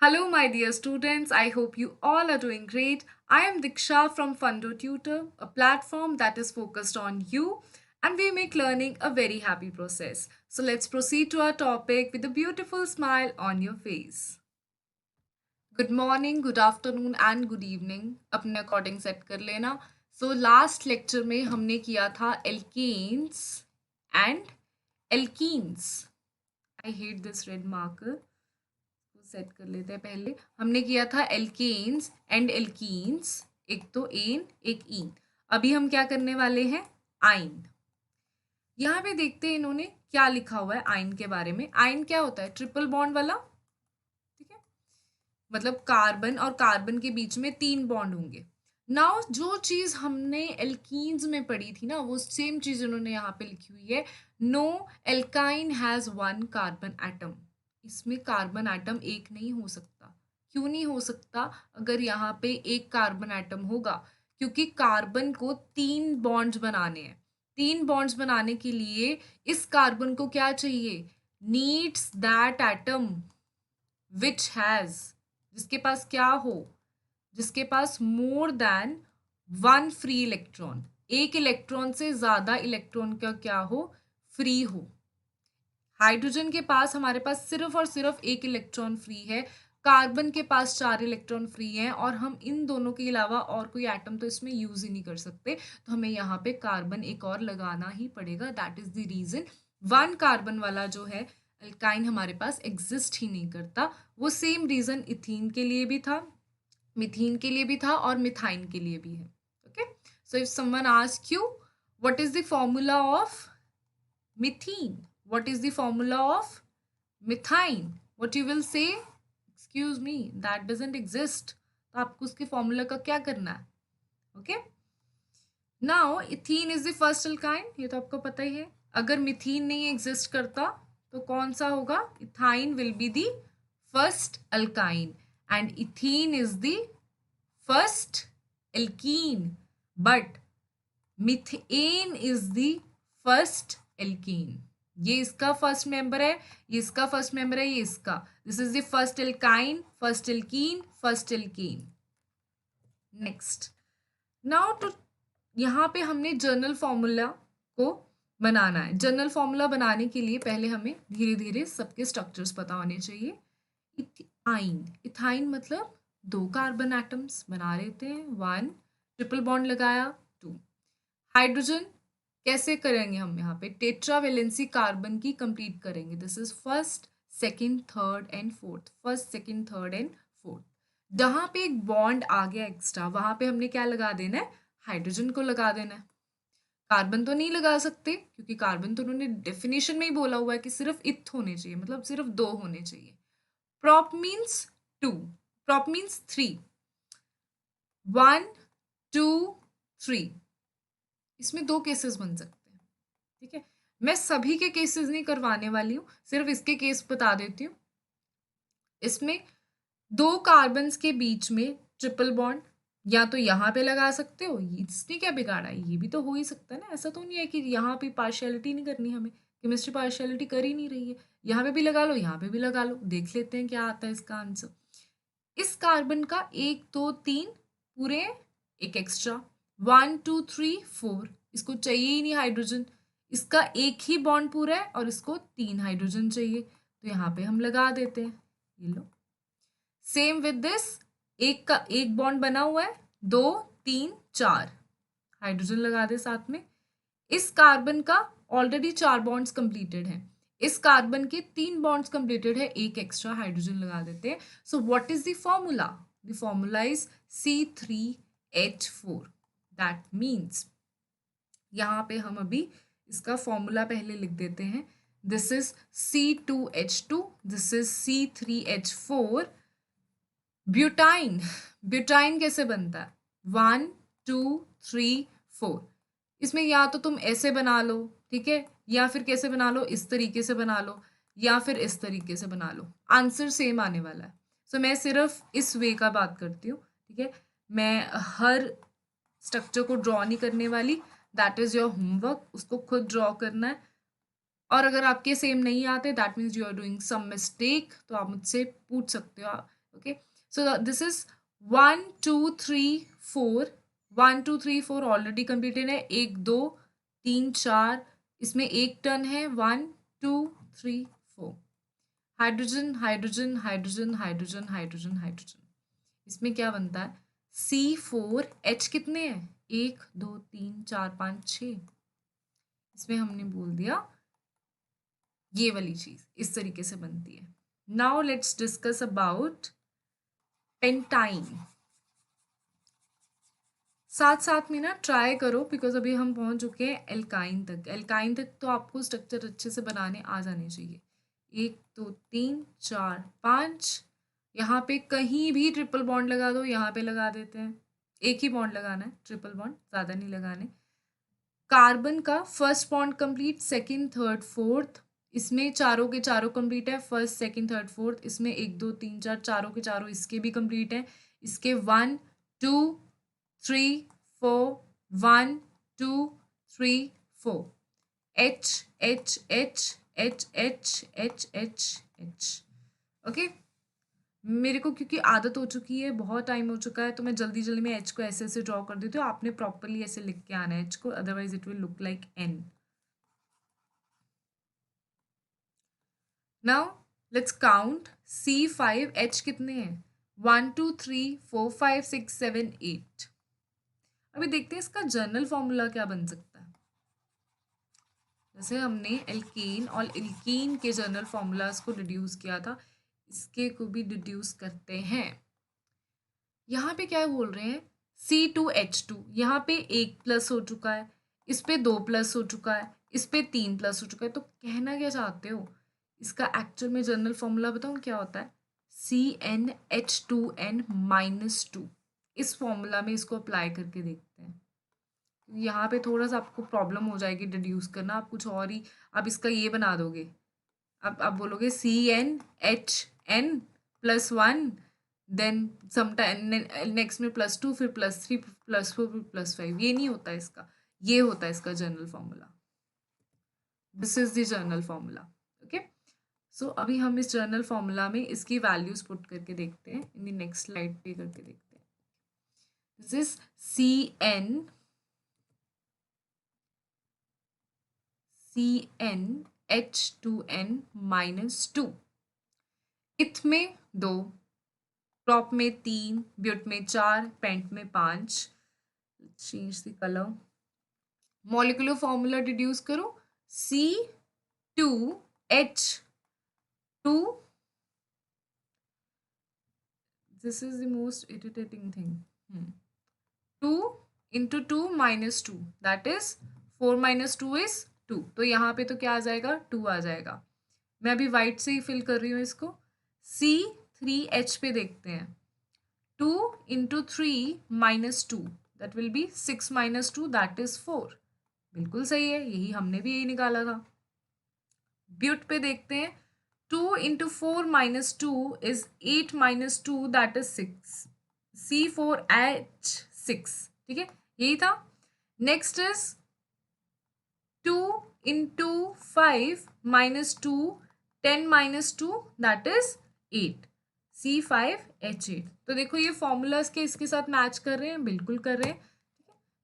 Hello, my dear students. I hope you all are doing great. I am Diksha from Fundo Tutor, a platform that is focused on you, and we make learning a very happy process. So let's proceed to our topic with a beautiful smile on your face. Good morning, good afternoon and good evening अपने according set कर लेना. So last lecture में हमने किया था alkanes and alkenes. I hate this red marker. Set कर लेते हैं. पहले हमने किया था एल्केन्स एंड एल्कीन्स, एक तो एन एक ईन. अभी हम क्या करने वाले हैं? आइन. यहाँ पे देखते हैं इन्होंने क्या लिखा हुआ है आइन के बारे में. आइन क्या होता है? ट्रिपल बॉन्ड वाला. ठीक है, मतलब कार्बन और कार्बन के बीच में 3 बॉन्ड होंगे. नाउ जो चीज हमने एल्कीन्स में पढ़ी थी ना, वो सेम चीज उन्होंने यहाँ पे लिखी हुई है. No alkyne has 1 carbon atom. इसमें कार्बन एटम एक नहीं हो सकता. क्यों नहीं हो सकता? अगर यहाँ पे एक कार्बन एटम होगा, क्योंकि कार्बन को 3 बॉन्ड्स बनाने हैं. 3 बॉन्ड्स बनाने के लिए इस कार्बन को क्या चाहिए? Needs that atom which has, जिसके पास क्या हो? जिसके पास मोर देन 1 फ्री इलेक्ट्रॉन, एक इलेक्ट्रॉन से ज्यादा इलेक्ट्रॉन का क्या हो? फ्री हो. हाइड्रोजन के पास हमारे पास सिर्फ और सिर्फ एक इलेक्ट्रॉन फ्री है. कार्बन के पास 4 इलेक्ट्रॉन फ्री हैं, और हम इन दोनों के अलावा और कोई एटम तो इसमें यूज ही नहीं कर सकते. तो हमें यहाँ पे कार्बन एक और लगाना ही पड़ेगा. That is the reason 1 carbon वाला जो है अल्काइन हमारे पास एग्जिस्ट ही नहीं करता. वो सेम रीजन इथीन के लिए भी था, मिथीन के लिए भी था, और मिथाइन के लिए भी है. Okay, so if someone ask you what is the formula of methane, what is the formula of methine, what you will say? Excuse me, that doesn't exist. तो आपको उसके फॉर्मूला का क्या करना है? Okay, now ethene is the first alkyne, ये तो आपको पता ही है. अगर मिथीन नहीं एग्जिस्ट करता तो कौन सा होगा? Ethyne will be the first alkyne, and ethene is the first alkene, but methane is the first alkene. ये इसका फर्स्ट मेंबर है, ये इसका फर्स्ट मेंबर है, ये इसका. This is the first alkyne, first alkene, first alkene. Next, now two, यहाँ पे हमने जर्नल फॉर्मूला को बनाना है. जर्नल फॉर्मूला बनाने के लिए पहले हमें धीरे धीरे सबके स्ट्रक्चर्स पता होने चाहिए. इथाइन, इथाइन मतलब 2 कार्बन एटम्स बना लेते हैं. 1 ट्रिपल बॉन्ड लगाया, 2 हाइड्रोजन. कैसे करेंगे हम? यहाँ पे टेट्रावेलेंसी कार्बन की कंप्लीट करेंगे. This is first, second, third and fourth. First, second, third and fourth. जहाँ पे एक बॉन्ड आ गया एक्स्ट्रा, वहां पे हमने क्या लगा देना है? हाइड्रोजन को लगा देना है. कार्बन तो नहीं लगा सकते, क्योंकि कार्बन तो उन्होंने डेफिनेशन में ही बोला हुआ है कि सिर्फ इथ होने चाहिए, मतलब सिर्फ 2 होने चाहिए. Prop means 2, prop means 3. 1 2 3, इसमें 2 केसेस बन सकते हैं. ठीक है, मैं सभी के केसेस नहीं करवाने वाली हूँ, सिर्फ इसके केस बता देती हूँ. इसमें 2 कार्बन्स के बीच में ट्रिपल बॉन्ड या तो यहाँ पे लगा सकते हो, इसने क्या बिगाड़ा है? ये भी तो हो ही सकता है ना. ऐसा तो नहीं है कि यहाँ पे पार्शियलिटी नहीं करनी हमें. केमिस्ट्री पार्शियलिटी कर ही नहीं रही है. यहाँ पे भी लगा लो, यहाँ पे भी लगा लो. देख लेते हैं क्या आता है इसका आंसर. इस कार्बन का 1 2 3 पूरे, एक एक्स्ट्रा 1 2 3 4, इसको चाहिए ही नहीं हाइड्रोजन. इसका एक ही बॉन्ड पूरा है और इसको 3 हाइड्रोजन चाहिए, तो यहाँ पे हम लगा देते हैं. ये लो, सेम विद दिस. एक का एक बॉन्ड बना हुआ है, 2 3 4 हाइड्रोजन लगा दे साथ में. इस कार्बन का ऑलरेडी 4 बॉन्ड्स कंप्लीटेड हैं. इस कार्बन के 3 बॉन्ड्स कंप्लीटेड है, एक एक्स्ट्रा हाइड्रोजन लगा देते हैं. So what is the formula? The formula is C3H4. That means, यहाँ पे हम अभी इसका फॉर्मूला पहले लिख देते हैं. This is C2H2, this is C3H4. Butyne, butyne कैसे बनता है? 1 2 3 4. इसमें या तो तुम ऐसे बना लो, ठीक है, या फिर कैसे बना लो? इस तरीके से बना लो, या फिर इस तरीके से बना लो. आंसर सेम आने वाला है. सो मैं सिर्फ इस वे का बात करती हूँ. ठीक है, मैं हर स्ट्रक्चर को ड्रॉ नहीं करने वाली. दैट इज योर होमवर्क, उसको खुद ड्रॉ करना है. और अगर आपके सेम नहीं आते, that means you are doing some mistake, तो आप मुझसे पूछ सकते हो. Okay, so this is 1 2 3 4, 1 2 3 4 already completed है, 1 2 3 4, इसमें एक टर्न है, 1 2 3 4, hydrogen hydrogen hydrogen hydrogen hydrogen hydrogen, इसमें क्या बनता है, C4H कितने हैं, 1 2 3 4 5 6, इसमें हमने बोल दिया ये वाली चीज इस तरीके से बनती है. Now let's discuss about pentyne. साथ साथ में ना ट्राई करो, बिकॉज अभी हम पहुंच चुके हैं एल्काइन तक. एल्काइन तक तो आपको स्ट्रक्चर अच्छे से बनाने आ जाने चाहिए. 1 2 3 4 5, यहाँ पे कहीं भी ट्रिपल बॉन्ड लगा दो, यहाँ पे लगा देते हैं, एक ही बॉन्ड लगाना है, ट्रिपल बॉन्ड ज़्यादा नहीं लगाने. कार्बन का first bond complete, second third fourth, इसमें चारों के चारों कंप्लीट है, फर्स्ट सेकंड थर्ड फोर्थ, इसमें 1 2 3 4 चारों के चारों इसके भी कंप्लीट है. इसके 1 2 3 4, 1 2 3 4, H H H H H H H H. Okay, मेरे को क्योंकि आदत हो चुकी है, बहुत टाइम हो चुका है, तो मैं जल्दी जल्दी में एच को ऐसे ऐसे ड्रॉ कर देती हूँ. आपने प्रॉपरली ऐसे लिख के आना है एच को, otherwise it will look like an. Now let's count. C5H कितने हैं, 1 2 3 4 5 6 7 8. अभी देखते हैं इसका जनरल फॉर्मूला क्या बन सकता है. जैसे हमने एल्केन और एल्कीन के जनरल फॉर्मूलाज को डिड्यूस किया था, इसके को भी डिड्यूस करते हैं. यहाँ पे क्या बोल रहे हैं, C2H2, यहाँ पे 1 प्लस हो चुका है, इस पे 2 प्लस हो चुका है, इस पे 3 प्लस हो चुका है. तो कहना क्या चाहते हो, इसका एक्चुअल में जनरल फॉर्मूला बताऊँ क्या होता है, CnH2n-2. इस फॉर्मूला में इसको अप्लाई करके देखते हैं. यहाँ पे थोड़ा सा आपको प्रॉब्लम हो जाएगी डिड्यूस करना, आप कुछ और ही, आप इसका ये बना दोगे. अब आप बोलोगे CnHn+1, देन समटाइम नेक्स्ट में +2, फिर +3, +4, फिर +5. ये नहीं होता इसका, ये होता है इसका general formula. This is the general formula. Okay, so अभी हम इस जनरल फॉर्मूला में इसकी वैल्यूज पुट करके देखते हैं, इन द नेक्स्ट स्लाइड पे करके देखते हैं. This is CnH2n-2. इथ में 2, प्रॉप में 3, ब्यूट में 4, पेंट में 5. Change the colour. Molecular formula deduce करो, C2H2. This is the most irritating thing. 2 × 2 -2, that is 4 - 2 is 2. तो यहाँ पे तो क्या आ जाएगा, 2 आ जाएगा. मैं अभी वाइट से ही फिल कर रही हूँ इसको. C3H पे देखते हैं, 2 × 3 - 2, that will be 6 - 2, that is 4. बिल्कुल सही है, यही हमने भी यही निकाला था. ब्यूट पे देखते हैं, 2 × 4 - 2 इज 8 - 2, दैट इज 6. C4H6. ठीक है, यही था. Next is 2 × 5 - 2, 10 - 2, that is 8. C5H8. तो देखो ये फॉर्मूलाज के इसके साथ मैच कर रहे हैं, बिल्कुल कर रहे हैं.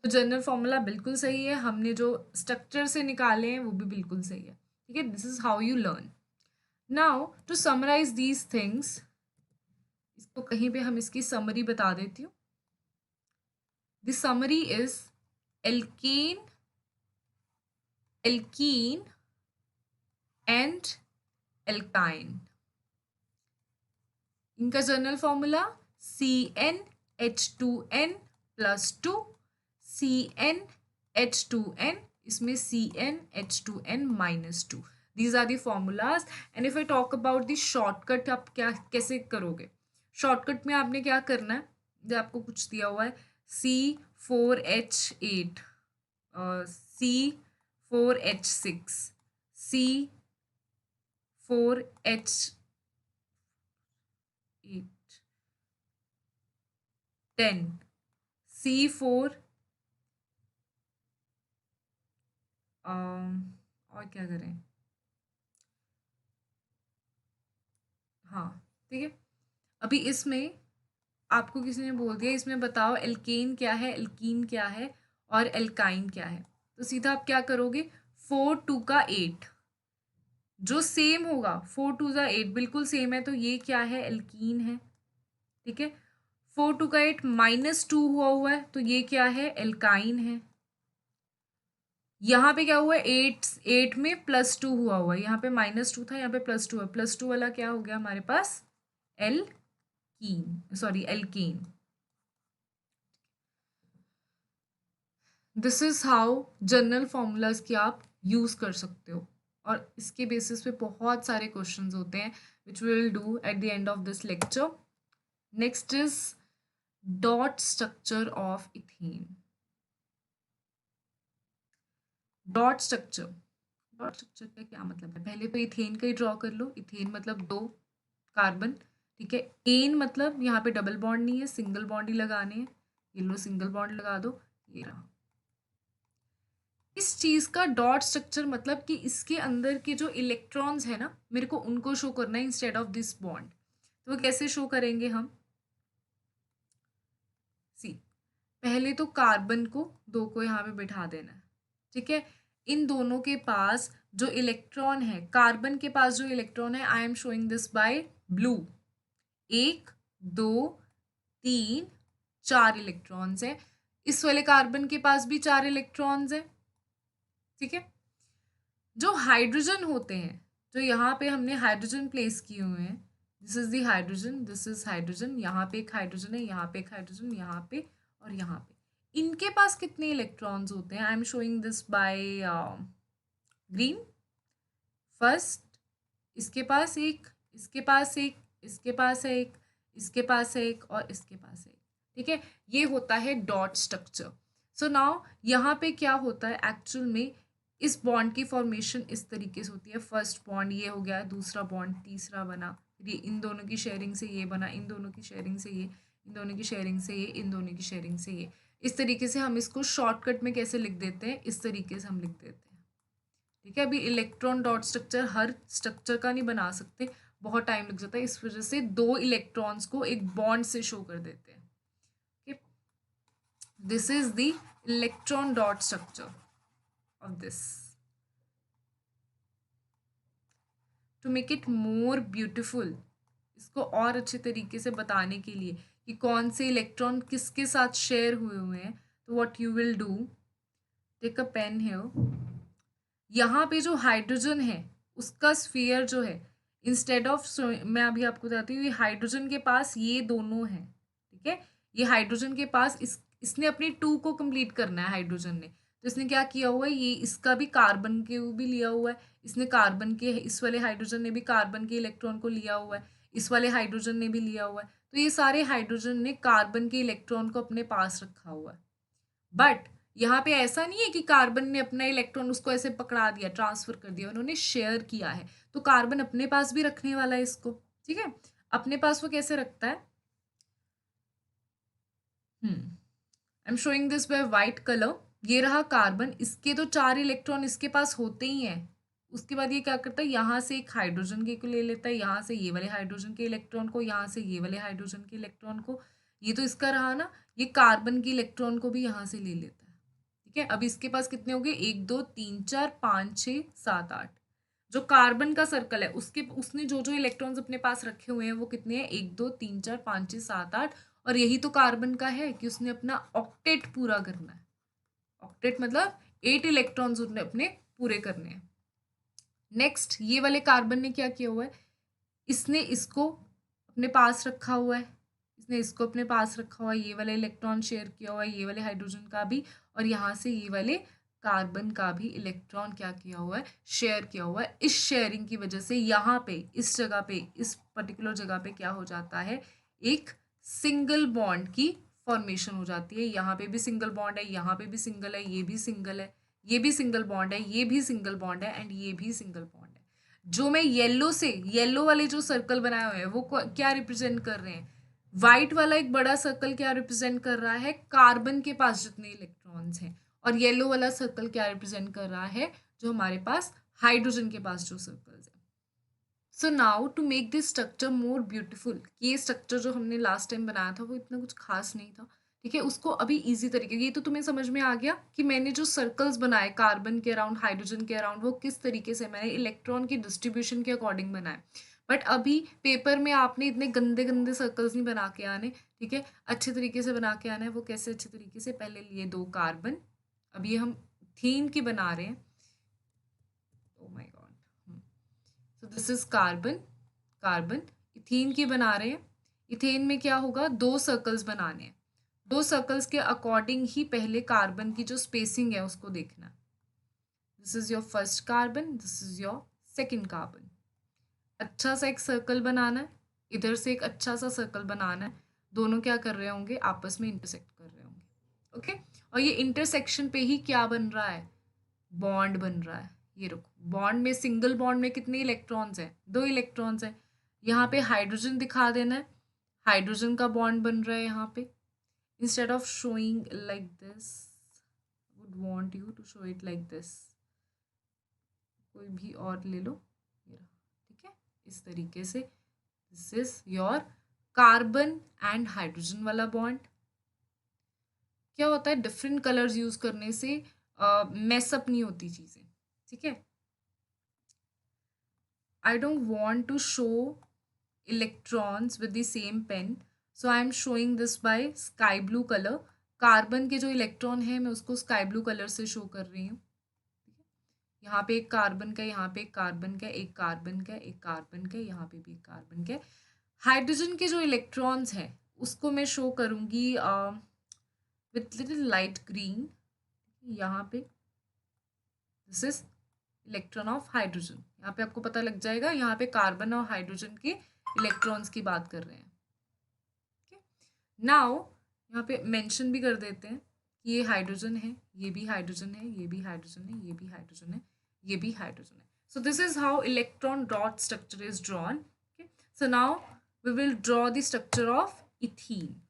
तो जनरल फॉर्मूला बिल्कुल सही है, हमने जो स्ट्रक्चर से निकाले हैं वो भी बिल्कुल सही है. ठीक है, this is how you learn. Now to summarise these things, इसको कहीं पे हम इसकी समरी बता देती हूँ. The summary is alkane, alkene and alkyne. इनका जनरल फॉर्मूला CnH2n+2, CnH2n, इसमें CnH2n-2. These are the formulas. And if I talk about the shortcut, आप क्या कैसे करोगे. शॉर्टकट में आपने क्या करना है, जो आपको कुछ दिया हुआ है, C4H8, C4H6, C4H8, 10, C4, और क्या करें, हाँ ठीक है. अभी इसमें आपको किसी ने बोल दिया इसमें बताओ एल्केन क्या है, एल्कीन क्या है और एल्काइन क्या है, तो सीधा आप क्या करोगे, 4 2 का 8 जो सेम होगा, 4 2 8 बिल्कुल सेम है, तो ये क्या है, एल्कीन है। ठीक है, 4 2 का 8 -2 हुआ है, तो ये क्या है, एल्काइन है। यहाँ पे क्या हुआ है, 8 में +2 हुआ है, यहाँ पे -2 था, यहाँ पे +2 है, +2 वाला क्या हो गया हमारे पास, alkene, sorry alkane. This is how general formulas की आप यूज कर सकते हो, और इसके बेसिस पे बहुत सारे क्वेश्चंस होते हैं which we will do at the end of this lecture. Next is dot structure of ethane. Dot structure, dot structure का क्या मतलब है, पहले तो इथेन का ही ड्रॉ कर लो। इथेन मतलब 2 कार्बन, ठीक है। एन मतलब यहाँ पे डबल बॉन्ड नहीं है, सिंगल बॉन्ड ही लगाने हैं, ये लो सिंगल बॉन्ड लगा दो, ये रहा। इस चीज का डॉट स्ट्रक्चर मतलब कि इसके अंदर के जो इलेक्ट्रॉन्स है ना, मेरे को उनको शो करना है इंस्टेड ऑफ दिस बॉन्ड। तो वो कैसे शो करेंगे हम, सी, पहले तो कार्बन को 2 को यहाँ पे बिठा देना है, ठीक है। इन दोनों के पास जो इलेक्ट्रॉन है, कार्बन के पास जो इलेक्ट्रॉन है, I am showing this by blue, 1 2 3 4 electrons है। इस वाले कार्बन के पास भी 4 इलेक्ट्रॉन्स है, ठीक है। जो हाइड्रोजन होते हैं, जो यहाँ पे हमने हाइड्रोजन प्लेस किए हुए हैं, this is the hydrogen, this is hydrogen, यहाँ पे एक हाइड्रोजन है, यहाँ पे एक हाइड्रोजन, यहाँ पे और यहाँ पे, इनके पास कितने इलेक्ट्रॉन्स होते हैं, I am showing this by green. First इसके पास एक, इसके पास एक, इसके पास एक, इसके पास एक और इसके पास एक, ठीक है। ये होता है डॉट स्ट्रक्चर। सो नाउ यहाँ पे क्या होता है एक्चुअल में, इस बॉन्ड की फॉर्मेशन इस तरीके से होती है। फर्स्ट बॉन्ड ये हो गया, दूसरा बॉन्ड तीसरा बना, फिर ये इन दोनों की शेयरिंग से ये बना, इन दोनों की शेयरिंग से ये, इन दोनों की शेयरिंग से ये, इन दोनों की शेयरिंग से ये। इस तरीके से हम इसको शॉर्टकट में कैसे लिख देते हैं, इस तरीके से हम लिख देते हैं, ठीक है। अभी इलेक्ट्रॉन डॉट स्ट्रक्चर हर स्ट्रक्चर का नहीं बना सकते, बहुत टाइम लग जाता है, इस वजह से 2 इलेक्ट्रॉन्स को एक बॉन्ड से शो कर देते हैं, ठीक। This is the electron dot structure of this. To make it more beautiful, इसको और अच्छे तरीके से बताने के लिए कि कौन से इलेक्ट्रॉन किसके साथ शेयर हुए हुए हैं, तो what you will do, take a pen here. यहाँ पे जो हाइड्रोजन है उसका स्फीयर जो है, इंस्टेड ऑफ, मैं अभी आपको बताती हूँ, ये हाइड्रोजन के पास ये दोनों हैं, ठीक है। ये हाइड्रोजन के पास इसने अपनी 2 को कंप्लीट करना है हाइड्रोजन ने, तो इसने क्या किया हुआ है, ये इसका भी कार्बन के भी लिया हुआ है, इसने कार्बन के, इस वाले हाइड्रोजन ने भी कार्बन के इलेक्ट्रॉन को लिया हुआ है, इस वाले हाइड्रोजन ने भी लिया हुआ है, तो ये सारे हाइड्रोजन ने कार्बन के इलेक्ट्रॉन को अपने पास रखा हुआ है। बट यहाँ पे ऐसा नहीं है कि कार्बन ने अपना इलेक्ट्रॉन उसको ऐसे पकड़ा दिया, ट्रांसफर कर दिया, उन्होंने शेयर किया है, तो कार्बन अपने पास भी रखने वाला है इसको, ठीक है। अपने पास वो कैसे रखता है, I am showing this by white colour. ये रहा कार्बन, इसके तो 4 इलेक्ट्रॉन इसके पास होते ही हैं। उसके बाद ये क्या करता है, यहाँ से एक हाइड्रोजन के को ले लेता है, यहाँ से ये वाले हाइड्रोजन के इलेक्ट्रॉन को, यहाँ से ये वाले हाइड्रोजन के इलेक्ट्रॉन को, ये तो इसका रहा ना, ये कार्बन के इलेक्ट्रॉन को भी यहाँ से ले लेता है, ठीक है। अब इसके पास कितने हो गए, 1 2 3 4 5 6 7 8। जो कार्बन का सर्कल है उसके, उसने जो जो इलेक्ट्रॉन्स अपने पास रखे हुए हैं वो कितने हैं, 1 2 3 4 5 6 7 8। और यही तो कार्बन का है कि उसने अपना ऑक्टेट पूरा करना है। ऑक्टेट मतलब 8 इलेक्ट्रॉन्स उसने अपने पूरे करने हैं। नेक्स्ट ये वाले कार्बन ने क्या किया हुआ है, इसने इसको अपने पास रखा हुआ है, इसने इसको अपने पास रखा हुआ है, ये वाला इलेक्ट्रॉन शेयर किया हुआ है, ये वाले हाइड्रोजन का भी, और यहाँ से ये वाले कार्बन का भी इलेक्ट्रॉन क्या किया हुआ है, शेयर किया हुआ है। इस शेयरिंग की वजह से यहाँ पे इस जगह पे, इस पर्टिकुलर जगह पे क्या हो जाता है, एक सिंगल बॉन्ड की फॉर्मेशन हो जाती है। यहाँ पे भी सिंगल बॉन्ड है, यहाँ पे भी सिंगल है, ये भी सिंगल है, ये भी सिंगल बॉन्ड है, ये भी सिंगल बॉन्ड है एंड ये भी सिंगल बॉन्ड है। जो मैं येलो से, येलो वाले जो सर्कल बनाए हुए हैं वो क्या रिप्रेजेंट कर रहे हैं, व्हाइट वाला एक बड़ा सर्कल क्या रिप्रेजेंट कर रहा है, कार्बन के पास जितने इलेक्ट्रॉन्स हैं, और येलो वाला सर्कल क्या रिप्रेजेंट कर रहा है, जो हमारे पास हाइड्रोजन के पास जो सर्कल्स है। So now to make this structure more beautiful, ये स्ट्रक्चर जो हमने लास्ट टाइम बनाया था वो इतना कुछ खास नहीं था, ठीक है, उसको अभी इजी तरीके, ये तो तुम्हें समझ में आ गया कि मैंने जो सर्कल्स बनाए कार्बन के अराउंड, हाइड्रोजन के अराउंड, वो किस तरीके से मैंने इलेक्ट्रॉन की डिस्ट्रीब्यूशन के अकॉर्डिंग बनाए। बट अभी पेपर में आपने इतने गंदे गंदे सर्कल्स नहीं बना के आने, ठीक है, अच्छे तरीके से बना के आना है। वो कैसे अच्छे तरीके से, पहले लिए 2 कार्बन, अब ये हम थीन की बना रहे हैं। Oh my God, so this is carbon, carbon, ethane की बना रहे हैं। इथेन में क्या होगा, 2 सर्कल्स बनाने हैं, 2 सर्कल्स के अकॉर्डिंग ही पहले कार्बन की जो स्पेसिंग है उसको देखना। This is your first carbon, this is your second carbon. अच्छा सा एक सर्कल बनाना है, इधर से एक अच्छा सा सर्कल बनाना है, दोनों क्या कर रहे होंगे, आपस में इंटरसेक्ट कर रहे होंगे, ओके। और ये इंटरसेक्शन पे ही क्या बन रहा है, बॉन्ड बन रहा है। ये रुको, बॉन्ड में, सिंगल बॉन्ड में कितने इलेक्ट्रॉन्स हैं, 2 इलेक्ट्रॉन्स हैं। यहाँ पे हाइड्रोजन दिखा देना है, हाइड्रोजन का बॉन्ड बन रहा है यहाँ पे। Instead of showing like this, would want you to show it like this, कोई भी और ले लो, ये रहा, ठीक है, इस तरीके से। This is your carbon and hydrogen वाला बॉन्ड। क्या होता है, डिफरेंट कलर्स यूज करने से मैसअप नहीं होती चीजें, ठीक है। I don't want to show electrons with the same pen, so I am showing this by sky blue color. Carbon के जो इलेक्ट्रॉन है मैं उसको स्काई ब्लू कलर से शो कर रही हूँ। यहाँ पे एक कार्बन का, यहाँ पे एक कार्बन का, एक कार्बन का, एक कार्बन का, यहाँ पे भी एक कार्बन का। हाइड्रोजन के जो इलेक्ट्रॉन्स हैं उसको मैं शो करूँगी विथ लिटिल लाइट ग्रीन। यहाँ पे this is electron of hydrogen, यहाँ पे आपको पता लग जाएगा, यहाँ पे कार्बन और हाइड्रोजन के इलेक्ट्रॉन्स की बात कर रहे हैं। नाउ यहाँ पे मेंशन भी कर देते हैं कि ये हाइड्रोजन है, ये भी हाइड्रोजन है, ये भी हाइड्रोजन है, ये भी हाइड्रोजन है, ये भी हाइड्रोजन है। So this is how electron dot structure is drawn. So now we will draw the structure of ethene.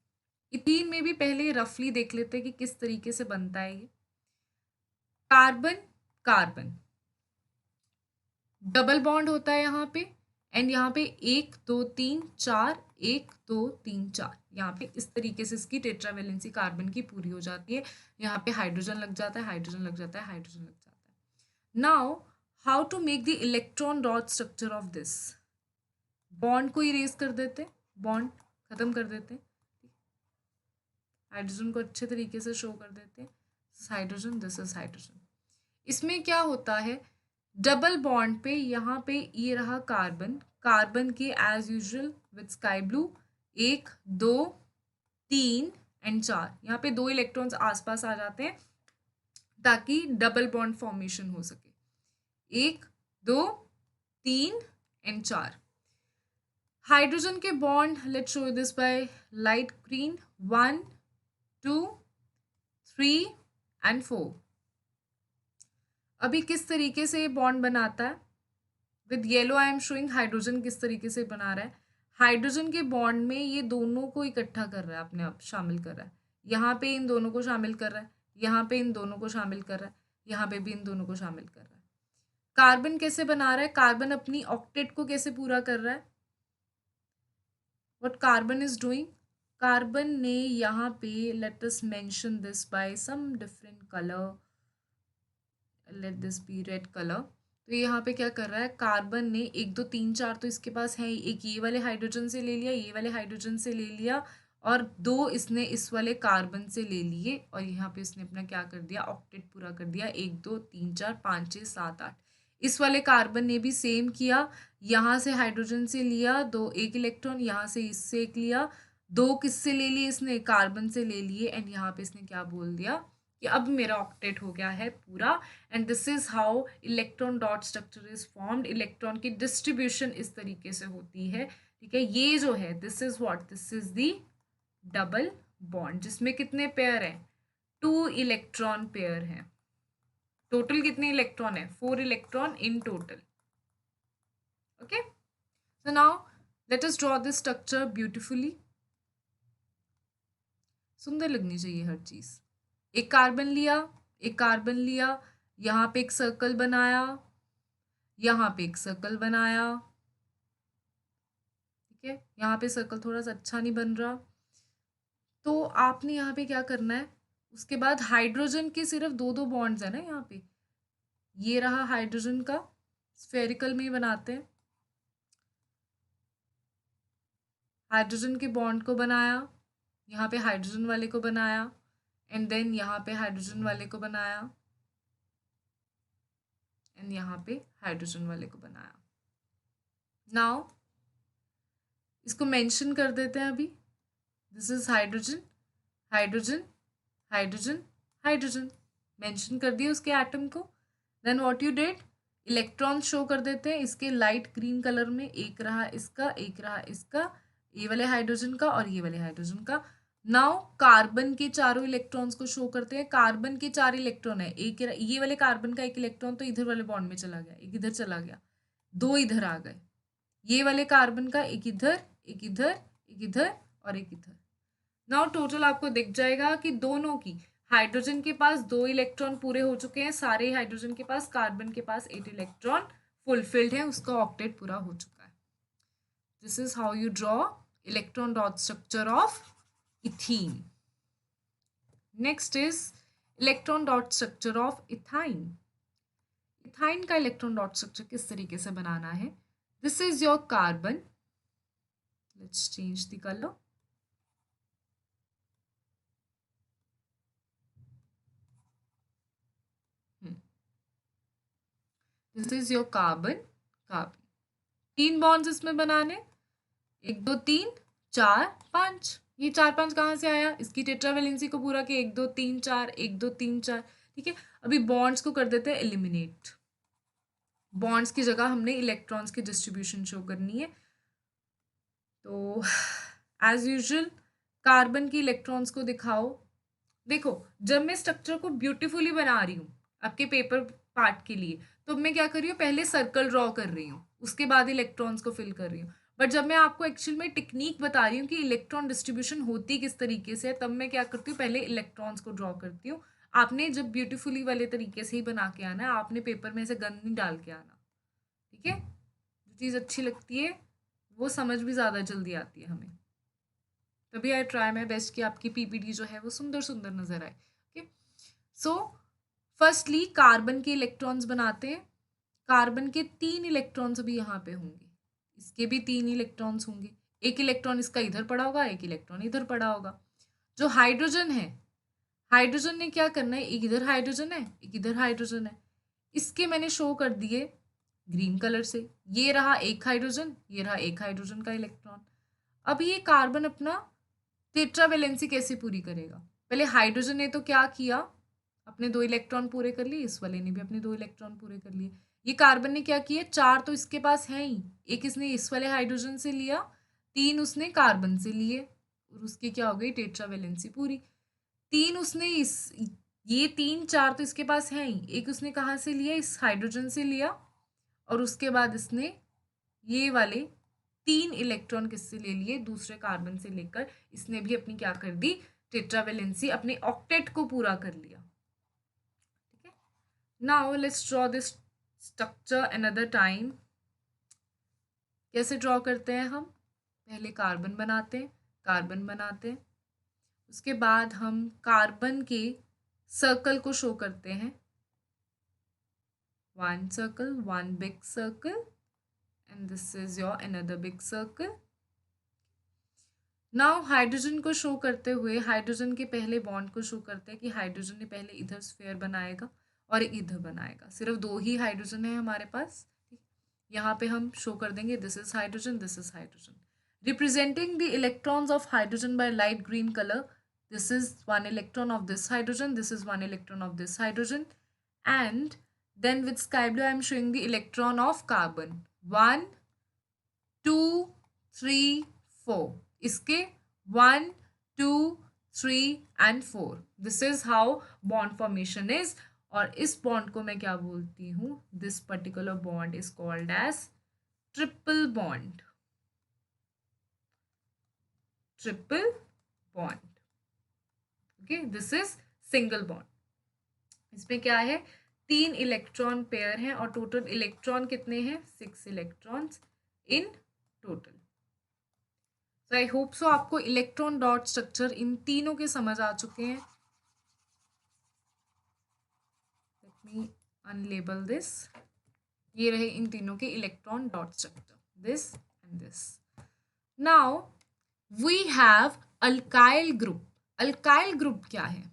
Ethene में भी पहले रफली देख लेते हैं कि किस तरीके से बनता है ये। कार्बन कार्बन, डबल बॉन्ड होता है यहाँ पे, एंड यहाँ पे 1 2 3 4, 1 2 3 4, यहाँ पे इस तरीके से इसकी टेट्रावेलेंसी कार्बन की पूरी हो जाती है। यहाँ पे हाइड्रोजन लग जाता है, हाइड्रोजन लग जाता है, हाइड्रोजन लग जाता है। Now how to make the electron dot structure of this. Bond को इरेज कर देते, बॉन्ड खत्म कर देते, हाइड्रोजन को अच्छे तरीके से शो कर देते, हाइड्रोजन, दिस इज हाइड्रोजन। इसमें क्या होता है, डबल बॉन्ड पे यहाँ पे ये रहा कार्बन, कार्बन के as usual with sky blue 1 2 3 and 4, यहाँ पे 2 इलेक्ट्रॉन्स आसपास आ जाते हैं ताकि डबल बॉन्ड फॉर्मेशन हो सके। 1 2 3 एंड 4। हाइड्रोजन के bond, let's show this by light green, 1 2 3 and 4। अभी किस तरीके से बॉन्ड बनाता है, with yellow I am showing hydrogen किस तरीके से बना रहा है। हाइड्रोजन के बॉन्ड में ये दोनों को इकट्ठा कर रहा है, अपने आप शामिल कर रहा है, यहाँ पे इन दोनों को शामिल कर रहा है, यहाँ पे इन दोनों को शामिल कर रहा है, यहाँ पे भी इन दोनों को शामिल कर रहा है। कार्बन कैसे बना रहा है, कार्बन अपनी ऑक्टेट को कैसे पूरा कर रहा है, what carbon is doing, carbon ने यहाँ पे, let us mention this by some different colour, let this be red colour. तो यहाँ पे क्या कर रहा है, कार्बन ने 1 2 3 4 तो इसके पास है, एक ये वाले हाइड्रोजन से ले लिया, ये वाले हाइड्रोजन से ले लिया, और 2 इसने इस वाले कार्बन से ले लिए, और यहाँ पे इसने अपना क्या कर दिया, ऑक्टेट पूरा कर दिया, 1 2 3 4 5 6 7 8। इस वाले कार्बन ने भी सेम किया, यहाँ से हाइड्रोजन से लिया 2 1 इलेक्ट्रॉन, यहाँ से इससे एक लिया, 2 किससे ले लिए इसने, कार्बन से ले लिए, एंड यहाँ पे इसने क्या बोल दिया कि अब मेरा ऑक्टेट हो गया है पूरा। And this is how electron dot structure is formed. Electron की डिस्ट्रीब्यूशन इस तरीके से होती है, ठीक है। ये जो है, this is what, this is the double bond, जिसमें कितने पेयर हैं, 2 इलेक्ट्रॉन पेयर हैं। टोटल कितने इलेक्ट्रॉन है, 4 electron in total, okay. So now let us draw this structure beautifully, सुंदर लगनी चाहिए हर चीज। एक कार्बन लिया, एक कार्बन लिया, यहाँ पे एक सर्कल बनाया, यहाँ पे एक सर्कल बनाया, ठीक है, यहाँ पे सर्कल थोड़ा सा अच्छा नहीं बन रहा, तो आपने यहाँ पे क्या करना है, उसके बाद हाइड्रोजन के सिर्फ दो दो बॉन्ड्स है ना यहाँ पे, ये रहा हाइड्रोजन का, स्फेरिकल में ही बनाते हैं, हाइड्रोजन के बॉन्ड को बनाया, यहाँ पे हाइड्रोजन वाले को बनाया, एंड देन यहाँ पे हाइड्रोजन वाले को बनाया, एंड यहाँ पे हाइड्रोजन वाले को बनाया। नाउ इसको मेंशन कर देते हैं अभी, this is hydrogen, hydrogen, hydrogen, hydrogen, mention कर दिया उसके एटम को। Then what you did, electron show कर देते हैं इसके लाइट ग्रीन कलर में, एक रहा इसका, एक रहा इसका, ये वाले हाइड्रोजन का और ये वाले हाइड्रोजन का। नाउ कार्बन के चारों इलेक्ट्रॉन्स को शो करते हैं, कार्बन के 4 इलेक्ट्रॉन है, एक ये वाले कार्बन का एक इलेक्ट्रॉन तो इधर वाले बॉन्ड में चला गया, एक इधर चला गया, दो इधर आ गए, ये वाले कार्बन का एक इधर, एक इधर, एक इधर और एक इधर। नाउ टोटल आपको दिख जाएगा कि दोनों की, हाइड्रोजन के पास 2 इलेक्ट्रॉन पूरे हो चुके हैं सारे हाइड्रोजन के पास, कार्बन के पास 8 इलेक्ट्रॉन फुलफिल्ड है, उसका ऑक्टेट पूरा हो चुका है। This is how you draw electron dot structure of ethene. Next is electron dot structure of ethyne. Ethyne का इलेक्ट्रॉन डॉट स्ट्रक्चर किस तरीके से बनाना है, this is your carbon, let's change the colour, this is your carbon, carbon, 3 bonds इसमें बनाने, 1 2 3 4 5, ये 4 5 कहाँ से आया, इसकी टेट्रावेलेंसी को पूरा किया, 1 2 3 4, 1 2 3 4, ठीक है। अभी बॉन्ड्स को कर देते हैं एलिमिनेट, बॉन्ड्स की जगह हमने इलेक्ट्रॉन्स की डिस्ट्रीब्यूशन शो करनी है। तो एज यूजुअल कार्बन की इलेक्ट्रॉन्स को दिखाओ। देखो जब मैं स्ट्रक्चर को ब्यूटीफुली बना रही हूँ आपके पेपर पार्ट के लिए, तो मैं क्या कर रही हूँ, पहले सर्कल ड्रॉ कर रही हूँ, उसके बाद इलेक्ट्रॉन्स को फिल कर रही हूँ। बट जब मैं आपको एक्चुअल में टेक्निक बता रही हूँ कि इलेक्ट्रॉन डिस्ट्रीब्यूशन होती किस तरीके से है, तब मैं क्या करती हूँ, पहले इलेक्ट्रॉन्स को ड्रॉ करती हूँ। आपने जब ब्यूटीफुली वाले तरीके से ही बना के आना है, आपने पेपर में ऐसे गन नहीं डाल के आना, ठीक है। जो चीज़ अच्छी लगती है वो समझ भी ज़्यादा जल्दी आती है हमें, तभी आई ट्राई माई बेस्ट कि आपकी पीपीटी जो है वो सुंदर सुंदर नजर आए। ओके, सो फर्स्टली कार्बन के इलेक्ट्रॉन्स बनाते हैं, कार्बन के 3 इलेक्ट्रॉन्स अभी यहाँ पे होंगे, इसके भी 3 इलेक्ट्रॉन्स होंगे, एक इलेक्ट्रॉन इसका इधर पड़ा होगा, एक इलेक्ट्रॉन इधर पड़ा होगा। जो हाइड्रोजन है, हाइड्रोजन ने क्या करना है, एक इधर हाइड्रोजन है, एक इधर हाइड्रोजन है, इसके मैंने शो कर दिए ग्रीन कलर से, ये रहा एक हाइड्रोजन, ये रहा एक हाइड्रोजन का इलेक्ट्रॉन। अभी ये कार्बन अपना टेट्रावेलेंसी कैसे पूरी करेगा, पहले हाइड्रोजन ने तो क्या किया, अपने 2 इलेक्ट्रॉन पूरे कर लिए, इस वाले ने भी अपने 2 इलेक्ट्रॉन पूरे कर लिए, ये कार्बन ने क्या किया, 4 तो इसके पास है ही, एक इसने इस वाले हाइड्रोजन से लिया, 3 उसने कार्बन से लिए, और उसकी क्या हो गई टेट्रावेलेंसी पूरी। 3 उसने इस, ये 3 4 तो इसके पास है ही, एक उसने कहाँ से लिया, इस हाइड्रोजन से लिया, और उसके बाद इसने ये वाले 3 इलेक्ट्रॉन किससे ले लिए, दूसरे कार्बन से लेकर, इसने भी अपनी क्या कर दी, टेट्रावेलेंसी, अपने ऑक्टेट को पूरा कर लिया, ठीक है। Now let's draw this structure another time. कैसे ड्रॉ करते हैं हम, पहले कार्बन बनाते हैं, कार्बन बनाते हैं, उसके बाद हम कार्बन के सर्कल को शो करते हैं, 1 circle, 1 big circle, and this is your another big circle. Now hydrogen को शो करते हुए, हाइड्रोजन के पहले बॉन्ड को शो करते हैं कि हाइड्रोजन ने पहले इधर स्फेयर बनाएगा और एक इधर बनाएगा, सिर्फ 2 ही हाइड्रोजन है हमारे पास, यहाँ पे हम शो कर देंगे this is hydrogen, this is hydrogen, representing the electrons of hydrogen by light green colour, this is 1 electron of this hydrogen, this is 1 electron of this hydrogen, and then with sky blue I am showing the electron of carbon, 1 2 3 4, इसके 1 2 3 and 4, this is how bond formation is। और इस bond को मैं क्या बोलती हूँ, this particular bond is called as triple bond, triple bond, okay, this is single bond. इसमें क्या है, 3 इलेक्ट्रॉन पेयर हैं और टोटल इलेक्ट्रॉन कितने हैं, 6 इलेक्ट्रॉन्स इन टोटल। तो आई होप सो आपको इलेक्ट्रॉन डॉट स्ट्रक्चर इन तीनों के समझ आ चुके हैं. Let me unlabel this. ये रहे इन तीनों के electron dot structure, this and this. Now we have alkyl group. Alkyl group क्या है?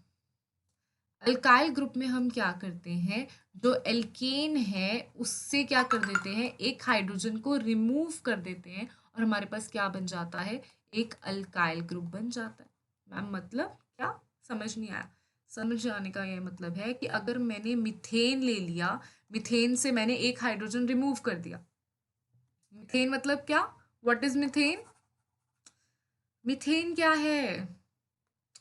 अल्काइल ग्रुप में हम क्या करते हैं, जो एल्केन है उससे क्या कर देते हैं, एक हाइड्रोजन को रिमूव कर देते हैं और हमारे पास क्या बन जाता है, एक अल्काइल ग्रुप बन जाता है. मैम मतलब क्या, समझ नहीं आया? समझ आने का ये मतलब है कि अगर मैंने मीथेन ले लिया, मीथेन से मैंने एक हाइड्रोजन रिमूव कर दिया. मीथेन मतलब क्या? What is methane? मीथेन क्या है?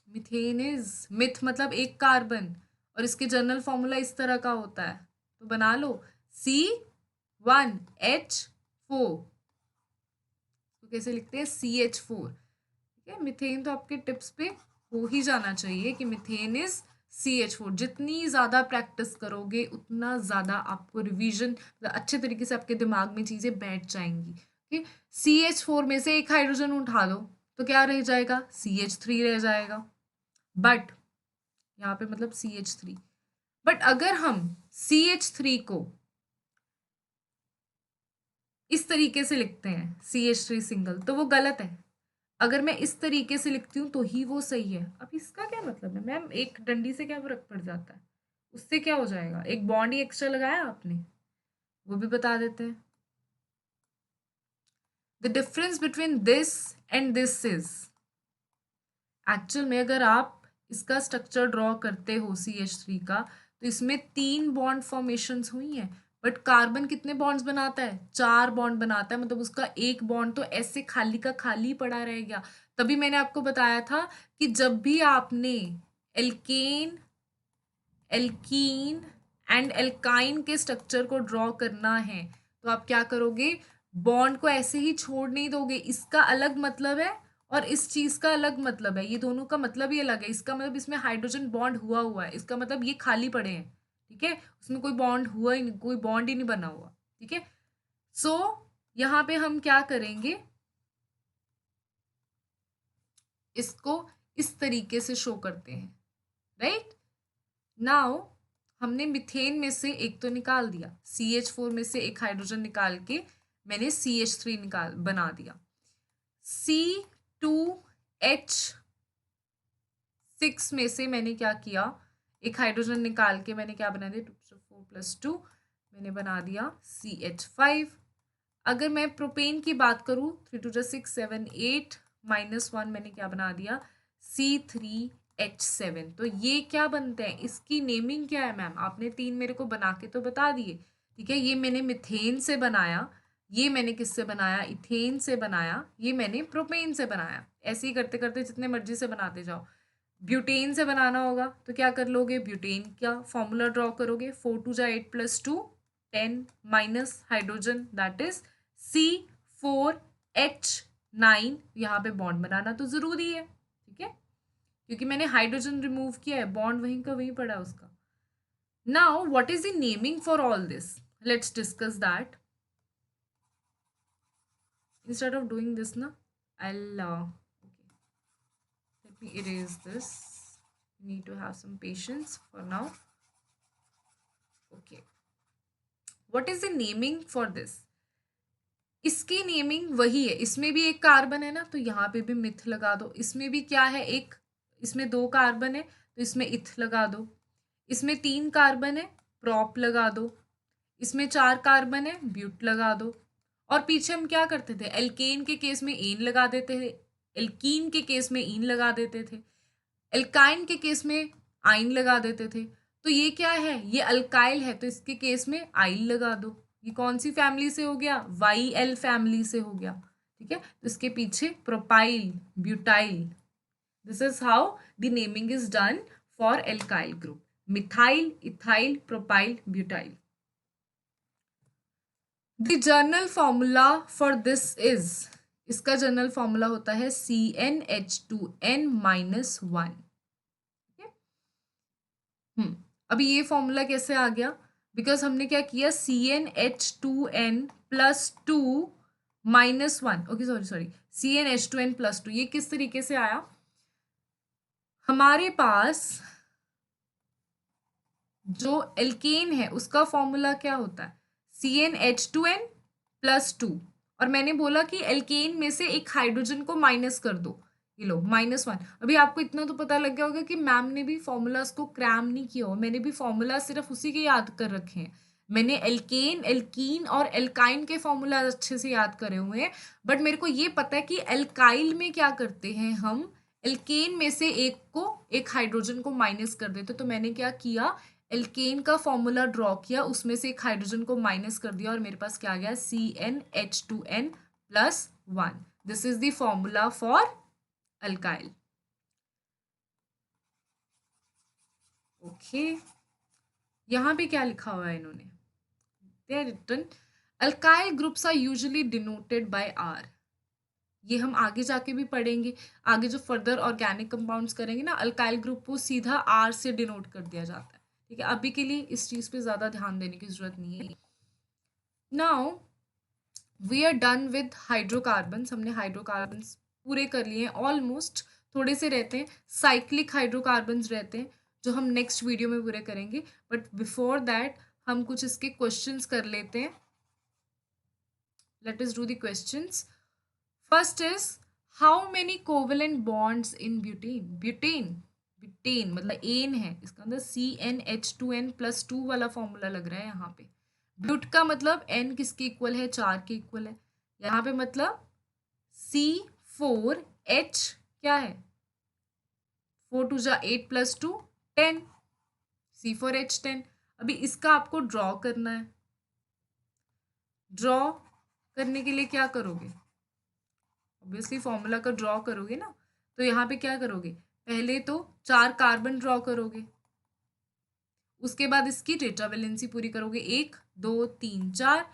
मीथेन इज, मिथ मतलब एक कार्बन, और इसके जनरल फॉर्मूला इस तरह का होता है, तो बना लो. C1H4. तो कैसे लिखते हैं? CH4. ठीक है, मीथेन तो आपके टिप्स पे हो ही जाना चाहिए कि मीथेन इज CH4. जितनी ज़्यादा प्रैक्टिस करोगे उतना ज़्यादा आपको रिवीजन अच्छे तरीके से आपके दिमाग में चीज़ें बैठ जाएंगी. ठीक. CH4 में से एक हाइड्रोजन उठा दो तो क्या रह जाएगा? CH3 रह जाएगा. बट यहाँ पे मतलब CH3. बट अगर हम CH3 को इस तरीके से लिखते हैं CH3 सिंगल, तो वो गलत है. अगर मैं इस तरीके से लिखती हूँ तो ही वो सही है. अब इसका क्या मतलब है मैम? एक डंडी से क्या फर्क पड़ जाता है? उससे क्या हो जाएगा? एक बॉन्ड ही एक्स्ट्रा लगाया आपने, वो भी बता देते हैं. The difference between this and this is, actual में अगर आप इसका स्ट्रक्चर ड्रॉ करते हो CH3 का, तो इसमें 3 बॉन्ड फॉर्मेशंस हुई हैं. बट कार्बन कितने बॉन्ड्स बनाता है? 4 बॉन्ड बनाता है. मतलब उसका एक बॉन्ड तो ऐसे खाली का खाली पड़ा रह गया. तभी मैंने आपको बताया था कि जब भी आपने एल्केन, एल्कीन एंड एल्काइन के स्ट्रक्चर को ड्रॉ करना है, तो आप क्या करोगे? बॉन्ड को ऐसे ही छोड़ नहीं दोगे. इसका अलग मतलब है और इस चीज का अलग मतलब है. ये दोनों का मतलब ही अलग है. इसका मतलब इसमें हाइड्रोजन बॉन्ड हुआ हुआ है, इसका मतलब ये खाली पड़े हैं. ठीक है, उसमें कोई बॉन्ड हुआ ही नहीं, कोई बॉन्ड ही नहीं बना हुआ. ठीक है. सो यहाँ पे हम क्या करेंगे, इसको इस तरीके से शो करते हैं. राइट. नाउ हमने मिथेन में से एक तो निकाल दिया, CH4 में से एक हाइड्रोजन निकाल के मैंने CH3 निकाल बना दिया. C2H6 में से मैंने क्या किया, एक हाइड्रोजन निकाल के मैंने क्या बना दिया, 2 4 + 2 मैंने बना दिया CH5. अगर मैं प्रोपेन की बात करूँ, 3 2 6 7 8 -1 मैंने क्या बना दिया, C3H7. तो ये क्या बनते हैं, इसकी नेमिंग क्या है मैम? आपने 3 मेरे को बना के तो बता दिए. ठीक है, ये मैंने मिथेन से बनाया, ये मैंने किससे बनाया, इथेन से बनाया, ये मैंने प्रोपेन से बनाया. ऐसे ही करते करते जितने मर्जी से बनाते जाओ. ब्यूटेन से बनाना होगा तो क्या कर लोगे, ब्यूटेन का फॉर्मूला ड्रॉ करोगे, 4 2 8 + 2 10 minus hydrogen, that is C4H9. यहाँ पे बॉन्ड बनाना तो जरूरी है. ठीक है, क्योंकि मैंने हाइड्रोजन रिमूव किया है, बॉन्ड वहीं का वहीं पड़ा है उसका. Now what is the naming for all this, let's discuss that. Instead of doing this na, I'll okay, let me erase this. You need to have some patience for now. Okay, what is the naming for this? इसकी naming वही है, इसमें भी एक carbon है ना, तो यहाँ पे भी मिथ लगा दो. इसमें भी क्या है, एक, इसमें 2 कार्बन है तो इसमें इथ लगा दो. इसमें 3 कार्बन है, प्रॉप लगा दो. इसमें 4 कार्बन है, ब्यूट लगा दो. और पीछे हम क्या करते थे, एल्केन के केस में एन लगा देते थे, एल्कीन के केस में इन लगा देते थे, एल्काइन के केस में आइन लगा देते थे. तो ये क्या है, ये अल्काइल है तो इसके केस में आइल लगा दो. ये कौन सी फैमिली से हो गया, YL फैमिली से हो गया. ठीक है, तो इसके पीछे propyl, butyl. This is how the naming is done for alkyl group. Methyl, ethyl, propyl, butyl. The journal formula for this is, इसका जनरल फॉर्मूला होता है CnH2n-1. अभी ये फॉर्मूला कैसे आ गया, बिकॉज हमने क्या किया, CnH2n + 2 -1, okay sorry sorry, CnH2n+2। ये किस तरीके से आया? हमारे पास जो एल्केन है उसका फॉर्मूला क्या होता है? CnH2n+2। और मैंने बोला कि एल्केन में से एक हाइड्रोजन को माइनस कर दो, ये लो -1। अभी आपको इतना तो पता लग गया होगा कि मैम ने भी फॉर्मूलाज को क्रैम नहीं किया हो, मैंने भी फॉर्मूला सिर्फ उसी के याद कर रखे हैं। मैंने एल्केन, एल्कीन और एल्काइन के फॉर्मूला अच्छे से याद करे हुए हैं, बट मेरे को ये पता है कि एल्काइल में क्या करते हैं हम, एल्केन में से एक हाइड्रोजन को माइनस कर देते। तो मैंने क्या किया, एल्केन का फॉर्मूला ड्रॉ किया, उसमें से एक हाइड्रोजन को माइनस कर दिया और मेरे पास क्या आ गया, CnH2n+1। This is the formula for alkyl. Okay, यहाँ पे क्या लिखा हुआ है इन्होंने, they are written alkyl groups are usually denoted by R. ये हम आगे जाके भी पढ़ेंगे, आगे जो फर्दर ऑर्गेनिक कंपाउंड्स करेंगे ना, अल्काइल ग्रुप को सीधा आर से डिनोट कर दिया जाता है। ठीक है, अभी के लिए इस चीज पे ज्यादा ध्यान देने की जरूरत नहीं है। Now we are done with hydrocarbons. हमने हाइड्रोकार्बन्स पूरे कर लिए हैं ऑलमोस्ट, थोड़े से रहते हैं साइक्लिक हाइड्रोकार्बन्स रहते हैं जो हम नेक्स्ट वीडियो में पूरे करेंगे। बट बिफोर दैट हम कुछ इसके क्वेश्चंस कर लेते हैं। Let us do the questions. First is how many covalent bonds in butane. Butane, butane मतलब एन है, इसका अंदर CnH2n+2 वाला फॉर्मूला लग रहा है यहाँ पे। ब्यूट का मतलब n किसके इक्वल है, 4 के इक्वल है। यहाँ पे मतलब C4H क्या है, 4 2 जा 8 + 2 10, C4H10। अभी इसका आपको ड्रॉ करना है। ड्रॉ करने के लिए क्या करोगे, ऑब्वियसली फॉर्मूला का ड्रॉ करोगे ना, तो यहाँ पे क्या करोगे, पहले तो 4 कार्बन ड्रॉ करोगे, उसके बाद इसकी टेट्रावेलेंसी पूरी करोगे, 1 2 3 4,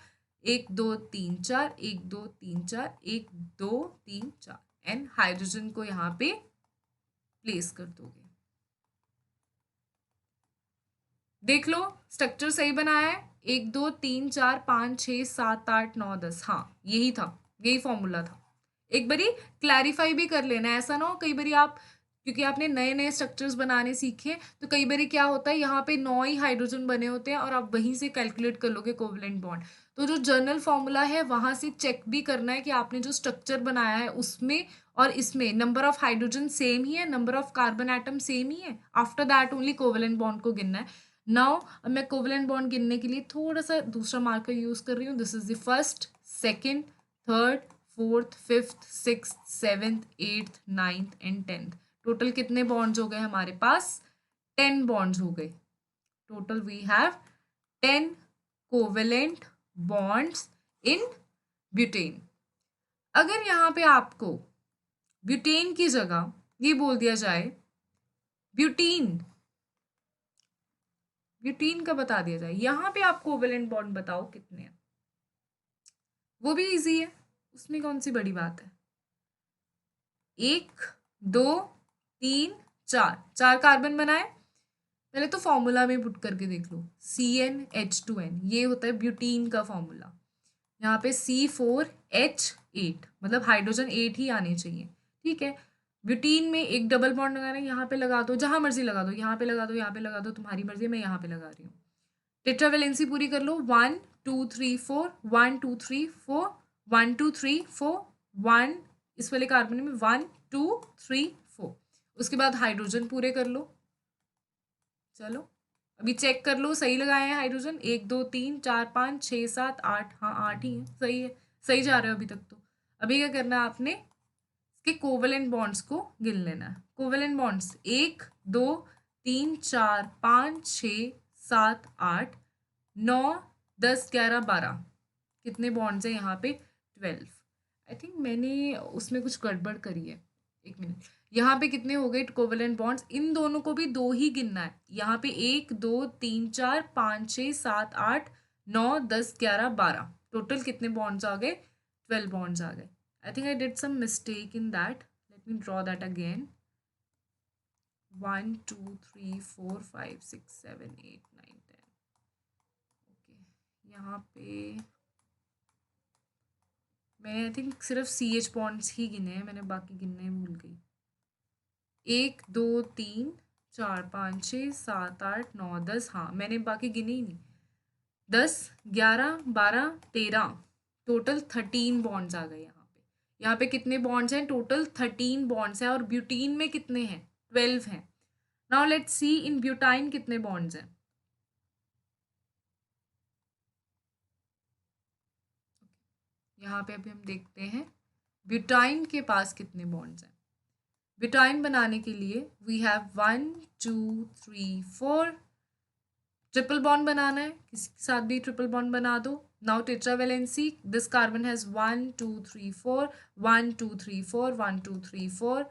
1 2 3 4, 1 2 3 4, 1 2 3 4, एंड हाइड्रोजन को यहाँ पे प्लेस कर दोगे। देख लो स्ट्रक्चर सही बनाया है, 1 2 3 4 5 6 7 8 9 10, हाँ यही था, यही फॉर्मूला था। एक बारी क्लैरिफाई भी कर लेना, ऐसा ना हो कई बारी आप, क्योंकि आपने नए नए स्ट्रक्चर्स बनाने सीखे, तो कई बारी क्या होता है यहाँ पे 9 ही हाइड्रोजन बने होते हैं और आप वहीं से कैलकुलेट कर लोगे कोवलेंट बॉन्ड। तो जो जर्नल फॉर्मूला है वहां से चेक भी करना है कि आपने जो स्ट्रक्चर बनाया है उसमें और इसमें नंबर ऑफ हाइड्रोजन सेम ही है, number of carbon atom same ही है। After that only covalent bond को गिनना है। नाउ अब मैं कोवलेंट बॉन्ड गिनने के लिए थोड़ा सा दूसरा मार्कर यूज कर रही हूँ। This is the first, second, third, fourth, fifth, sixth, seventh, eighth, ninth and 10th। Total कितने बॉन्ड्स हो गए हमारे पास, 10 बॉन्ड्स हो गए। Total we have 10 covalent bonds in butane. अगर यहाँ पे आपको ब्यूटेन की जगह ये बोल दिया जाए ब्यूटीन, ब्यूटीन का बता दिया जाए, यहाँ पे आप कोवेलेंट बॉन्ड बताओ कितने हैं, वो भी इजी है, उसमें कौन सी बड़ी बात है। 1 2 3 4, 4 कार्बन बनाए, पहले तो फॉर्मूला में पुट करके देख लो, CnH2n, ये होता है ब्यूटीन का फॉर्मूला। यहाँ पे C4H8, मतलब हाइड्रोजन 8 ही आने चाहिए। ठीक है, ब्यूटीन में एक डबल बॉन्ड लगाना है, यहाँ पे लगा दो, जहां मर्जी लगा दो, यहाँ पे लगा दो, यहाँ पे लगा दो, तुम्हारी मर्जी, मैं यहाँ पे लगा रही हूँ। टेट्रावेलेंसी पूरी कर लो, 1 2 3 4, 1 2 3 4, 1 2 3 4, 1 इस वाले कार्बन में 1 2 3 4, उसके बाद हाइड्रोजन पूरे कर लो। चलो अभी चेक कर लो सही लगाए हैं हाइड्रोजन, 1 2 3 4 5 6 7 8, हाँ 8 ही है, सही है, सही जा रहे हो अभी तक तो। अभी क्या करना है आपने, इसके कोवेलेंट बॉन्ड्स को गिन लेना है। कोवेलेंट बॉन्ड्स 1 2 3 4 5 6 7 8 9 10 11 12, कितने बॉन्ड्स हैं यहाँ पे, 12। आई थिंक मैंने उसमें कुछ गड़बड़ करी है, एक मिनट। यहाँ पे कितने हो गए कोवेलेंट बॉन्ड्स, इन दोनों को भी 2 ही गिनना है। यहाँ पे 1 2 3 4 5 6 7 8 9 10 11 12, टोटल कितने बॉन्ड्स आ गए, 12 बॉन्ड्स आ गए। I think I did some mistake in that, let me draw that again. 1 2 3 4 5 6 7 8 9 10। Okay, यहाँ पे मैंने आई थिंक सिर्फ CH बॉन्ड्स ही गिने हैं, मैंने बाकी गिनने भूल गई। 1 2 3 4 5 6 7 8 9 10, हाँ मैंने बाकी गिने ही नहीं। 10 11 12 13, टोटल 13 बॉन्ड्स आ गए यहाँ पे। यहाँ पे कितने बॉन्ड्स हैं? टोटल 13 बॉन्ड्स हैं। और ब्यूटीन में कितने हैं? 12 हैं। Now let's see in butyne कितने बॉन्ड्स हैं। यहाँ पे अभी हम देखते हैं ब्यूटाइन के पास कितने बॉन्ड्स हैं। ब्यूटाइन बनाने के लिए वी हैव 1 2 3 4, ट्रिपल बॉन्ड बनाना है, किसी के साथ भी ट्रिपल बॉन्ड बना दो। Now tetravalency, this carbon has 1 2 3 4, 1 2 3 4, 1 2 3 4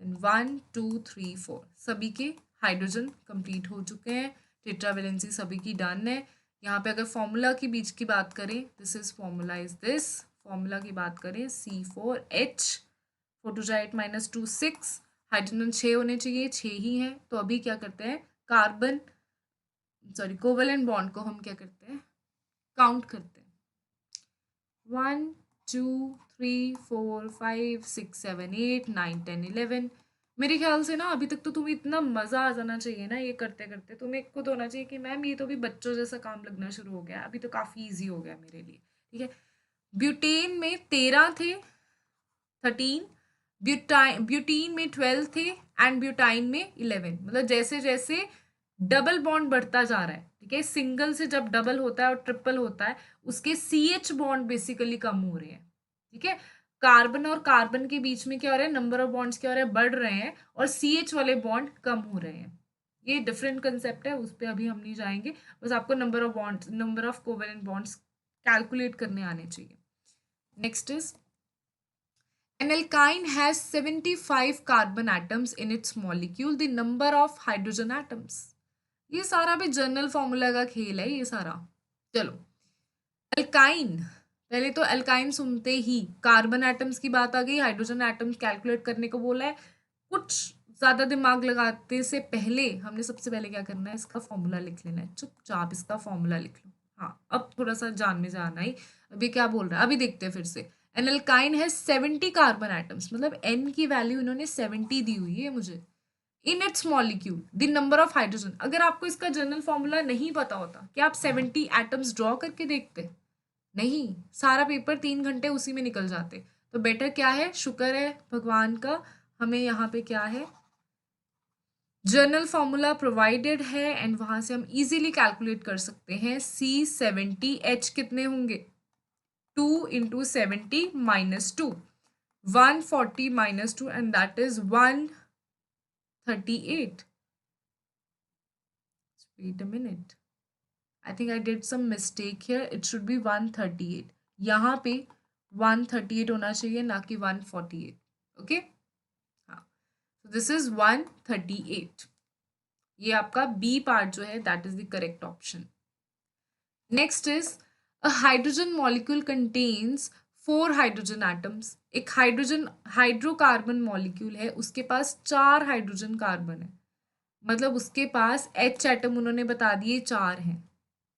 and 1 2 3 4, सभी के हाइड्रोजन कंप्लीट हो चुके हैं। टेट्रावेलेंसी सभी की डन है। यहाँ पे अगर फॉर्मूला की बीच की बात करें, this is formula is this, formula की बात करें C4H, 4 2 8 -2 6, हाइड्रोजन 6 होने चाहिए, 6 ही हैं। तो अभी क्या करते हैं, कार्बन कोवेलेंट बॉन्ड को हम क्या करते हैं, काउंट करते हैं। 1 2 3 4 5 6 7 8 9 10 11। मेरे ख्याल से ना अभी तक तो तुम्हें इतना मज़ा आ जाना चाहिए ना ये करते करते, तुम्हें खुद होना चाहिए कि मैम ये तो अभी बच्चों जैसा काम लगना शुरू हो गया, अभी तो काफ़ी ईजी हो गया मेरे लिए। ठीक है, ब्यूटेन में 13 थे, 13, ब्यूटीन में 12 थे एंड ब्यूटाइन में 11। मतलब जैसे जैसे डबल बॉन्ड बढ़ता जा रहा है, ठीक है, सिंगल से जब डबल होता है और ट्रिपल होता है उसके CH बॉन्ड बेसिकली कम हो रहे हैं। ठीक है, कार्बन और कार्बन के बीच में क्या हो रहा है, नंबर ऑफ बॉन्ड्स क्या हो रहे हैं, बढ़ रहे हैं, और CH वाले बॉन्ड कम हो रहे हैं। ये डिफरेंट कंसेप्ट है, उस पर अभी हम नहीं जाएंगे, बस आपको number of bonds, number of covalent bonds calculate करने आने चाहिए। Next is an alkyne has 75 carbon atoms in its molecule, the number of hydrogen atoms। ये सारा भी जनरल फॉर्मूला का खेल है ये सारा। चलो, अल्काइन, पहले तो अल्काइन सुनते ही कार्बन एटम्स की बात आ गई, हाइड्रोजन एटम्स कैलकुलेट करने को बोला है। कुछ ज्यादा दिमाग लगाते से पहले हमने सबसे पहले क्या करना है, इसका फॉर्मूला लिख लेना है। चुपचाप इसका फॉर्मूला लिख लो। हाँ, अब थोड़ा सा जान में जाना ही, अभी क्या बोल रहा है अभी देखते हैं फिर से। एन अल्काइन है 70 कार्बन एटम्स, मतलब एन की वैल्यू इन्होंने 70 दी हुई है मुझे। In its molecule the number of hydrogen, अगर आपको इसका जनरल फॉर्मूला नहीं पता होता, क्या आप 70 एटम्स ड्रॉ करके देखते? नहीं, सारा पेपर 3 घंटे उसी में निकल जाते। तो बेटर क्या है, शुक्र है भगवान का, हमें यहाँ पे क्या है, जनरल फॉर्मूला प्रोवाइडेड है एंड वहां से हम इजीली कैलकुलेट कर सकते हैं। C70H कितने होंगे, 2 × 70 -2, 140 -2 and that is 138। Wait a minute, I think I did some mistake here, it should be 138। यहाँ पे 138 होना चाहिए, ना कि 148। ओके, हाँ, so this is 138। ये आपका बी पार्ट जो है that is the correct option. Next is a hydrogen molecule contains 4 hydrogen atoms. एक हाइड्रोकार्बन मॉलिक्यूल है, उसके पास 4 हाइड्रोजन कार्बन है, मतलब उसके पास H एटम उन्होंने बता दिए 4 हैं,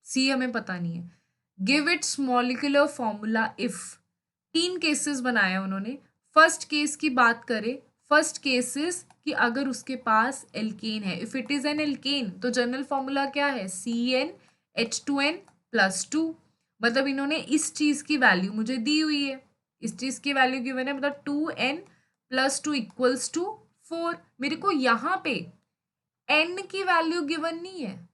C हमें पता नहीं है। Give its molecular formula if, 3 cases बनाए उन्होंने। फर्स्ट केस की बात करें, फर्स्ट केसेस कि अगर उसके पास एल्केन है, if it is an alkane तो जनरल फॉर्मूला क्या है, CnH2n+2। मतलब इन्होंने इस चीज की वैल्यू मुझे दी हुई है, इस चीज की वैल्यू गिवन है, मतलब 2n+2 = 4। मेरे को यहाँ पे n की वैल्यू गिवन नहीं है।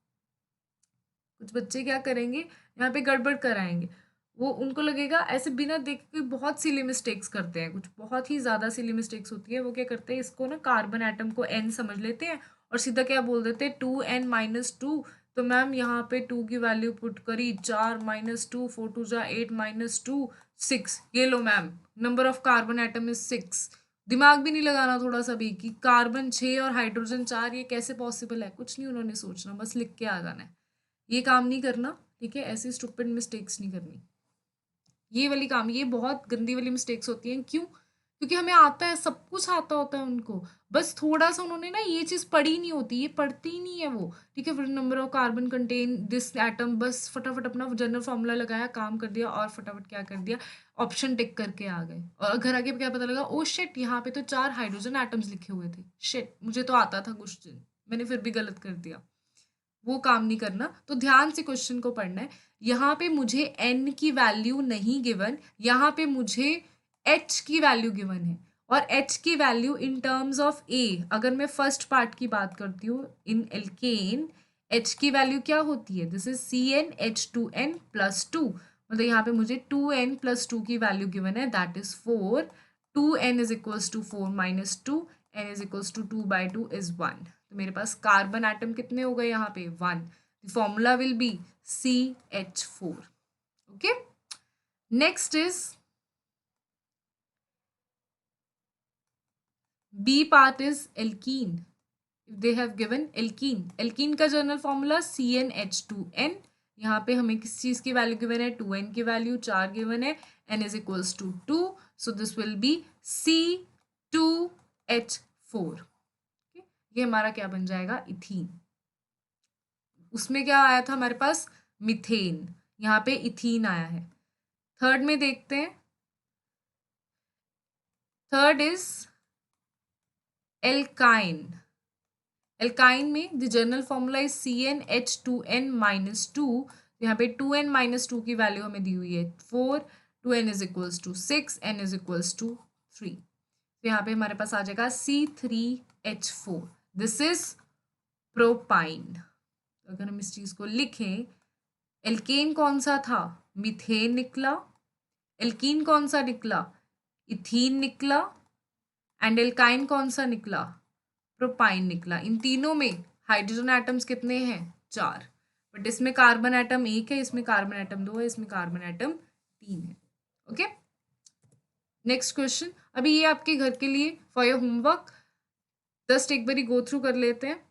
कुछ बच्चे क्या करेंगे, यहाँ पे गड़बड़ कराएंगे, वो उनको लगेगा ऐसे बिना देखे के बहुत सिली मिस्टेक्स करते हैं, कुछ बहुत ही ज़्यादा सिली मिस्टेक्स होती है। वो क्या करते हैं, इसको ना कार्बन एटम को n समझ लेते हैं और सीधा क्या बोल देते हैं 2n-2। तो मैम यहाँ पे 2 की वैल्यू पुट करी, 4 -2, 4 2 जा 8 -2 6, ये लो ma'am, number of carbon atom is 6। दिमाग भी नहीं लगाना थोड़ा सा भी कि कार्बन 6 और हाइड्रोजन 4, ये कैसे पॉसिबल है, कुछ नहीं उन्होंने सोचना, बस लिख के आ जाना है। ये काम नहीं करना, ठीक है, ऐसी स्टूपिड मिस्टेक्स नहीं करनी। ये वाली काम, ये बहुत गंदी वाली मिस्टेक्स होती हैं। क्यों? क्योंकि हमें आता है, सब कुछ आता होता है उनको, बस थोड़ा सा उन्होंने ना ये चीज़ पढ़ी नहीं होती, ये पढ़ती ही नहीं है वो। ठीक है, फिर number of carbon contain this atom, बस फटाफट अपना जनरल फॉर्मूला लगाया, काम कर दिया और फटाफट क्या कर दिया, ऑप्शन टिक करके आ गए। और घर आके क्या पता लगा, ओ शिट, यहाँ पे तो 4 हाइड्रोजन एटम्स लिखे हुए थे, शिट मुझे तो आता था क्वेश्चन, मैंने फिर भी गलत कर दिया। वो काम नहीं करना, तो ध्यान से क्वेश्चन को पढ़ना है। यहाँ पे मुझे n की वैल्यू नहीं गिवन, यहाँ पे मुझे h की वैल्यू गिवन है, और h की value in terms of a, अगर मैं फर्स्ट पार्ट की बात करती हूँ इन एल्केन, h की वैल्यू क्या होती है, दिस इज CnH2n+2, मतलब यहाँ पे मुझे 2n+2 की वैल्यू गिवन है, that is 4, 2n is equals to 4 minus 2, n is equals to 2/2 is 1। तो मेरे पास कार्बन एटम कितने हो गए यहाँ पे, 1। Formula will be CH4। Okay, next is B part is alkene. They have given alkene, alkene का general formula CnH2n। यहाँ पे हमें किस चीज़ की वैल्यू गिवन है, 2n की वैल्यू 4 गिवन है, n is equals to 2, so this will be C2H4। ये हमारा क्या बन जाएगा, इथीन। उसमें क्या आया था हमारे पास, मिथेन, यहाँ पे इथीन आया है। थर्ड में देखते हैं, थर्ड इज एल्काइन। एल्काइन में the general formula is CnH2n-2। यहाँ पे 2n-2 की वैल्यू हमें दी हुई है 4, 2n is equals to 6, n is equals to 3। तो यहाँ पे हमारे पास आ जाएगा C3H4, दिस इज प्रोपाइन। अगर हम इस चीज को लिखें, एल्केन कौन सा था, मिथेन निकला, एल्कीन कौन सा निकला, इथीन निकला, एंड एल्काइन कौन सा निकला, प्रोपाइन निकला। इन तीनों में हाइड्रोजन एटम्स कितने हैं, 4, बट इसमें कार्बन एटम 1 है, इसमें कार्बन एटम 2 है, इसमें कार्बन एटम 3 है। ओके, नेक्स्ट क्वेश्चन, अभी ये आपके घर के लिए फॉर योर होमवर्क, जस्ट एक बारी गो थ्रू कर लेते हैं।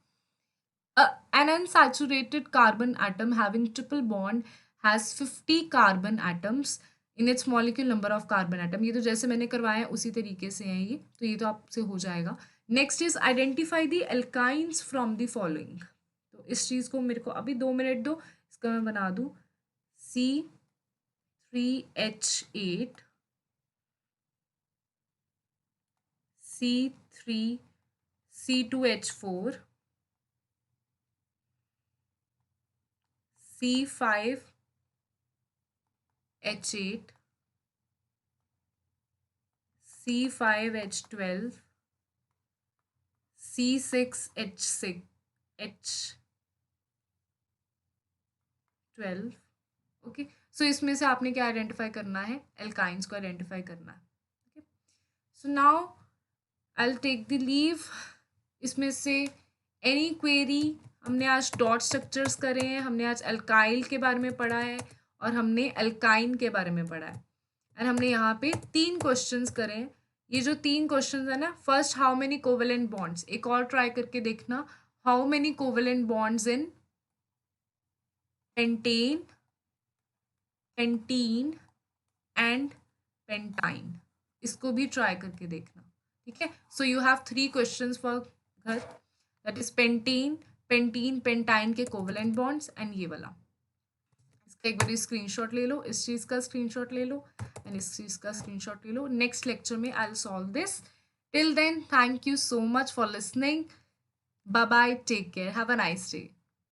An unsaturated carbon atom having triple bond has 50 carbon atoms in its molecule number of carbon atom। ये तो जैसे मैंने करवाया है उसी तरीके से है ये, तो ये तो आपसे हो जाएगा। Next is identify the alkynes from the following. तो इस चीज़ को मेरे को अभी 2 मिनट दो, इसका मैं बना दूँ, C3H8, C2H4, C5H8, C5H12, C6H12। Okay, सो इसमें से आपने क्या आइडेंटिफाई करना है, एल्काइंस को आइडेंटिफाई करना है। Okay, so now I will take the leave. इसमें से एनी क्वेरी, हमने आज डॉट स्ट्रक्चर्स करे हैं, हमने आज अल्काइल के बारे में पढ़ा है, और हमने अल्काइन के बारे में पढ़ा है, एंड हमने यहाँ पे 3 क्वेश्चंस करे हैं। ये जो 3 क्वेश्चंस है ना, first how many covalent bonds, एक और ट्राई करके देखना, how many covalent bonds in pentane, pentene and pentyne, इसको भी ट्राई करके देखना। ठीक है, so you have 3 questions for घर, that is pentene, pentene, pentyne के कोवेलेंट बॉन्ड्स, एंड ये वाला। इसका एक बार स्क्रीनशॉट ले लो, इस चीज़ का स्क्रीनशॉट ले लो, एंड इस चीज़ का स्क्रीनशॉट ले लो। नेक्स्ट लेक्चर में I will solve this. Till then, thank you so much for listening. Bye bye, take care, have a nice day.